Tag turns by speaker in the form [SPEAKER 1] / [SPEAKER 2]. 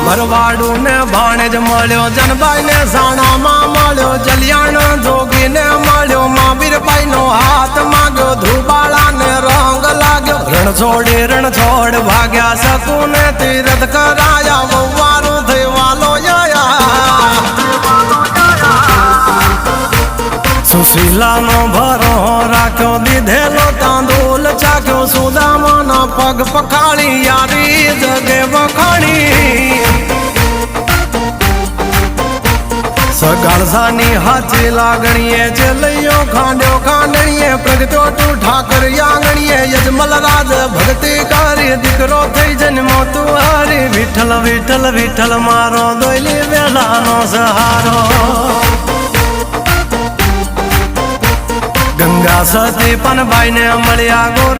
[SPEAKER 1] ભરવાડું ને ભાણેજ મળ્યો, જનબાઈ ને સાણામાં મળ્યો, જલિયાણ જોગી ને મળ્યો, મહાવીરભાઈ નો હાથ માંગ્યો, ધ્રુબાળા ને રંગ લાગ્યો, રણ છોડ ભાગ્યા, શકું ને તીરથ કરાયા, વવારું થઈ વાલો સુશીલાનો ભરો રાખ્યો, દીધેલો તાંદુલ ચાખ્યો, સુદામાના પગ પખાળી, યારી જગે વખાણી, સગાળસાની હાથી લાગણીએ, જેલૈયો ખાંડ્યો ખાંડણીએ, પ્રગટ્યો તું ઠાકર આંગણીએ, યજમલ રાજ ભક્તિ કરી, દીકરો થઈ જન્મો તું હરી, વિઠ્ઠલ વિઠ્ઠલ વિઠ્ઠલ મારો દોયલી વેલાનો સહારો, ગંગા સતી પણ ભાઈ ને મળ્યા ગોર